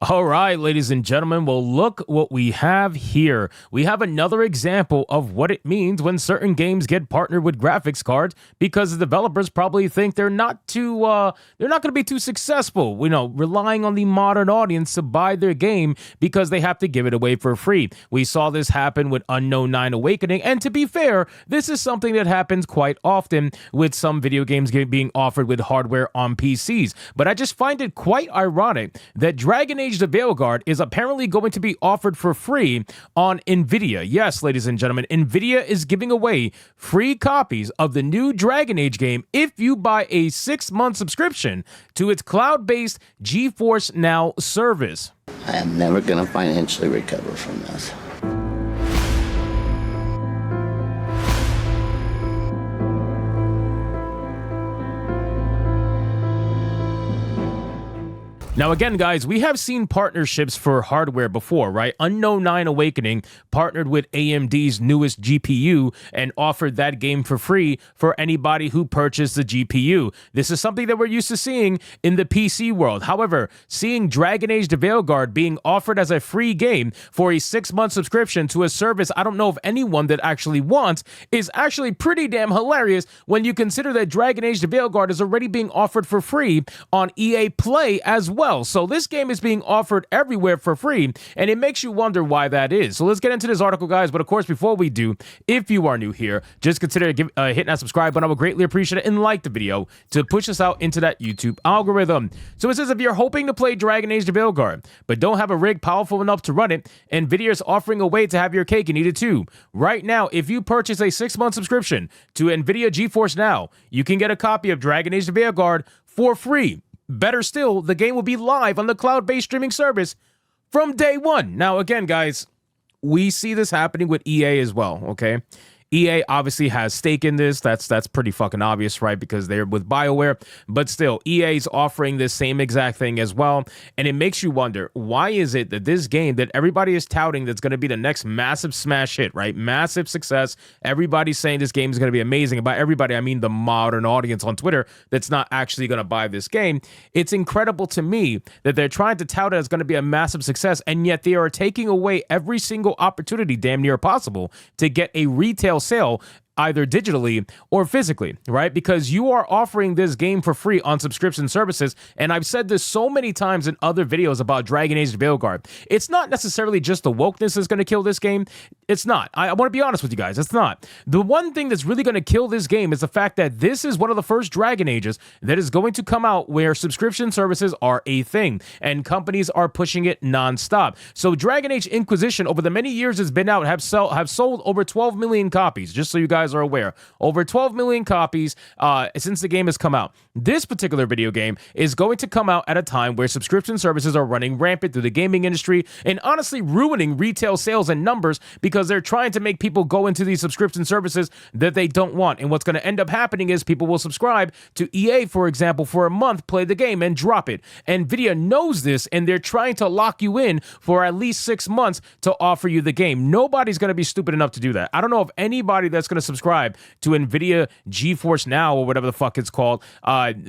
All right, ladies and gentlemen, well, look what we have here. We have another example of what it means when certain games get partnered with graphics cards because the developers probably think they're not going to be too successful, relying on the modern audience to buy their game because they have to give it away for free. We saw this happen with Unknown 9 Awakening, and to be fair, this is something that happens quite often with some video games being offered with hardware on PCs. But I just find it quite ironic that Dragon Age the Veilguard is apparently going to be offered for free on NVIDIA. Yes, ladies and gentlemen, NVIDIA is giving away free copies of the new Dragon Age game if you buy a 6-month subscription to its cloud-based GeForce Now service. I am never going to financially recover from this. Now, again, guys, we have seen partnerships for hardware before, right? Unknown 9 Awakening partnered with AMD's newest GPU and offered that game for free for anybody who purchased the GPU. This is something that we're used to seeing in the PC world. However, seeing Dragon Age the Veilguard being offered as a free game for a 6-month subscription to a service I don't know of anyone that actually wants is actually pretty damn hilarious when you consider that Dragon Age the Veilguard is already being offered for free on EA Play as well. So this game is being offered everywhere for free, and it makes you wonder why that is. So let's get into this article, guys. But of course, before we do, if you are new here, just consider hitting that subscribe button. I would greatly appreciate it, and like the video to push us out into that YouTube algorithm. So it says if you're hoping to play Dragon Age the Veilguard, but don't have a rig powerful enough to run it, NVIDIA is offering a way to have your cake and eat it too. Right now, if you purchase a 6-month subscription to NVIDIA GeForce Now, you can get a copy of Dragon Age the Veilguard for free. Better still, the game will be live on the cloud-based streaming service from day one. Now, again, guys, we see this happening with EA as well, okay? EA obviously has stake in this. That's pretty fucking obvious, right? Because they're with BioWare. But still, EA's offering this same exact thing as well. And it makes you wonder, why is it that this game that everybody is touting that's going to be the next massive smash hit, right? Massive success. Everybody's saying this game is going to be amazing. And by everybody, I mean the modern audience on Twitter that's not actually going to buy this game. It's incredible to me that they're trying to tout it as going to be a massive success, and yet they are taking away every single opportunity damn near possible to get a retail sale either digitally or physically, right? Because you are offering this game for free on subscription services, and I've said this so many times in other videos about Dragon Age Veilguard. It's not necessarily just the wokeness that's going to kill this game. It's not. I want to be honest with you guys. It's not. The one thing that's really going to kill this game is the fact that this is one of the first Dragon Ages that is going to come out where subscription services are a thing, and companies are pushing it nonstop. So Dragon Age Inquisition, over the many years it's been out, have sold over 12 million copies, just so you guys are aware. Over 12 million copies since the game has come out. This particular video game is going to come out at a time where subscription services are running rampant through the gaming industry and honestly ruining retail sales and numbers because they're trying to make people go into these subscription services that they don't want. And what's going to end up happening is people will subscribe to EA, for example, for a month, play the game, and drop it. NVIDIA knows this, and they're trying to lock you in for at least 6 months to offer you the game. Nobody's going to be stupid enough to do that. I don't know of anybody that's going to subscribe to NVIDIA GeForce Now or whatever the fuck it's called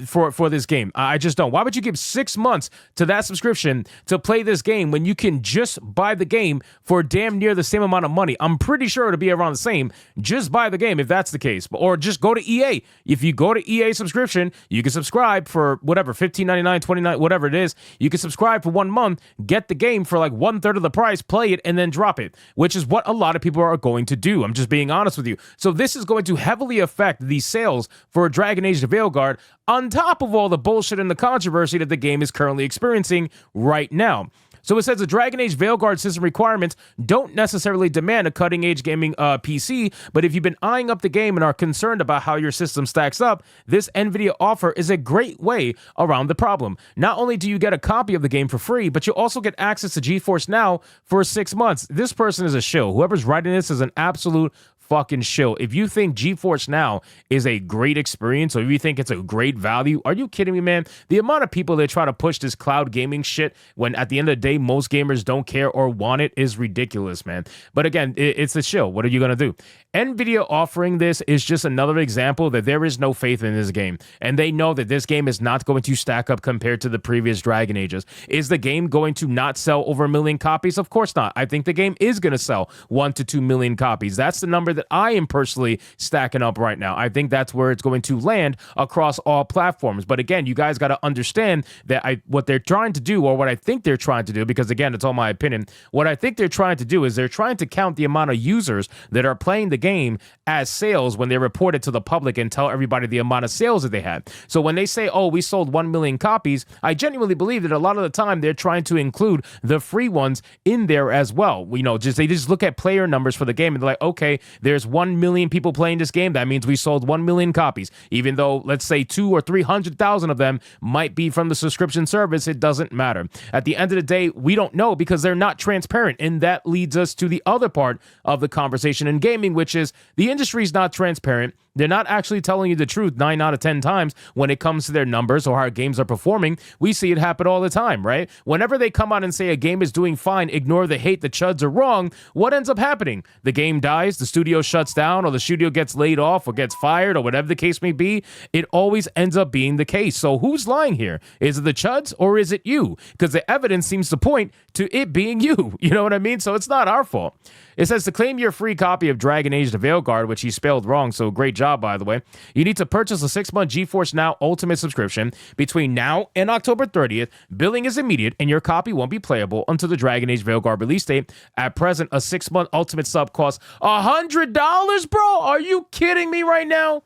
for this game. I just don't. Why would you give 6 months to that subscription to play this game when you can just buy the game for damn near the same amount of money? I'm pretty sure it'll be around the same. Just buy the game if that's the case. Or just go to EA. If you go to EA subscription, you can subscribe for whatever, $15.99, $29, whatever it is. You can subscribe for 1 month, get the game for like 1/3 of the price, play it, and then drop it, which is what a lot of people are going to do. I'm just being honest with you. So this is going to heavily affect the sales for Dragon Age the Veilguard on top of all the bullshit and the controversy that the game is currently experiencing right now. So it says the Dragon Age Veilguard system requirements don't necessarily demand a cutting-edge gaming PC, but if you've been eyeing up the game and are concerned about how your system stacks up, this NVIDIA offer is a great way around the problem. Not only do you get a copy of the game for free, but you also get access to GeForce Now for 6 months. This person is a shill. Whoever's writing this is an absolute fucking shill. If you think GeForce Now is a great experience, or if you think it's a great value, are you kidding me, man? The amount of people that try to push this cloud gaming shit when at the end of the day, most gamers don't care or want it is ridiculous, man. But again, it's a shill. What are you going to do? NVIDIA offering this is just another example that there is no faith in this game. And they know that this game is not going to stack up compared to the previous Dragon Ages. Is the game going to not sell over 1 million copies? Of course not. I think the game is going to sell 1 to 2 million copies. That's the number that I am personally stacking up right now. I think that's where it's going to land across all platforms. But again, you guys got to understand that what they're trying to do, or what I think they're trying to do, because again, it's all my opinion. What I think they're trying to do is they're trying to count the amount of users that are playing the game as sales when they report it to the public and tell everybody the amount of sales that they had. So when they say, oh, we sold 1 million copies, I genuinely believe that a lot of the time they're trying to include the free ones in there as well. You know, they just look at player numbers for the game and they're like, okay, there's 1 million people playing this game. That means we sold 1 million copies. Even though, let's say 200,000 or 300,000 of them might be from the subscription service, it doesn't matter. At the end of the day, we don't know because they're not transparent. And that leads us to the other part of the conversation in gaming, which is the industry is not transparent. They're not actually telling you the truth 9 out of 10 times when it comes to their numbers or how games are performing. We see it happen all the time, right? Whenever they come out and say a game is doing fine, ignore the hate, the chuds are wrong, what ends up happening? The game dies, the studio shuts down, or the studio gets laid off or gets fired, or whatever the case may be. It always ends up being the case. So who's lying here? Is it the chuds or is it you? Because the evidence seems to point to it being you. You know what I mean? So it's not our fault. It says to claim your free copy of Dragon Age the Veilguard, which he spelled wrong, so great job, by the way, you need to purchase a 6-month GeForce Now Ultimate subscription between now and October 30th. Billing is immediate, and your copy won't be playable until the Dragon Age Veilguard release date. At present, a 6-month Ultimate sub costs $100, bro? Are you kidding me right now?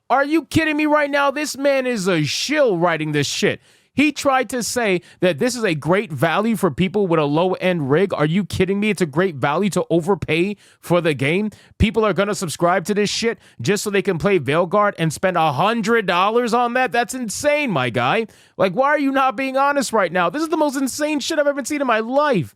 Are you kidding me right now? This man is a shill writing this shit. He tried to say that this is a great value for people with a low-end rig. Are you kidding me? It's a great value to overpay for the game. People are going to subscribe to this shit just so they can play Veilguard and spend $100 on that? That's insane, my guy. Like, why are you not being honest right now? This is the most insane shit I've ever seen in my life.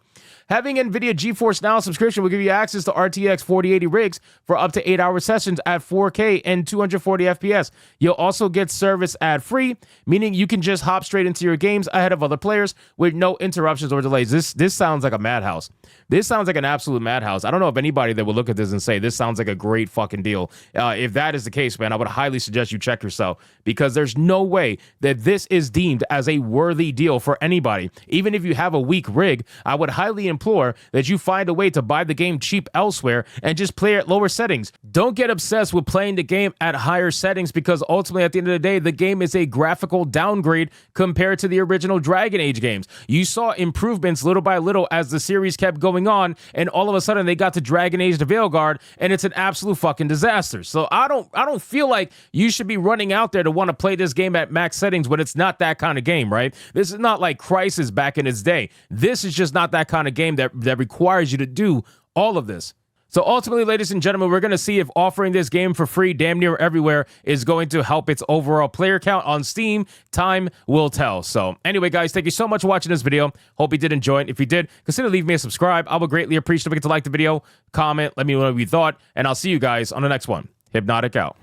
Having NVIDIA GeForce Now subscription will give you access to RTX 4080 rigs for up to 8-hour sessions at 4K and 240 FPS. You'll also get service ad-free, meaning you can just hop straight into your games ahead of other players with no interruptions or delays. This sounds like a madhouse. This sounds like an absolute madhouse. I don't know if anybody that will look at this and say, this sounds like a great fucking deal. If that is the case, man, I would highly suggest you check yourself, because there's no way that this is deemed as a worthy deal for anybody. Even if you have a weak rig, I would highly implore that you find a way to buy the game cheap elsewhere and just play at lower settings. Don't get obsessed with playing the game at higher settings, because ultimately at the end of the day, the game is a graphical downgrade compared to the original Dragon Age games. You saw improvements little by little as the series kept going on, and all of a sudden they got to Dragon Age the Veilguard, and it's an absolute fucking disaster. So I don't feel like you should be running out there to want to play this game at max settings when it's not that kind of game, right? This is not like Crysis back in its day. This is just not that kind of game that requires you to do all of this. So ultimately, ladies and gentlemen, we're going to see if offering this game for free damn near everywhere is going to help its overall player count on Steam. Time will tell. So anyway, guys, thank you so much for watching this video. Hope you did enjoy it. If you did, consider leaving me a subscribe. I would greatly appreciate it if you get to like the video, comment, let me know what you thought, and I'll see you guys on the next one. Hypnotic out.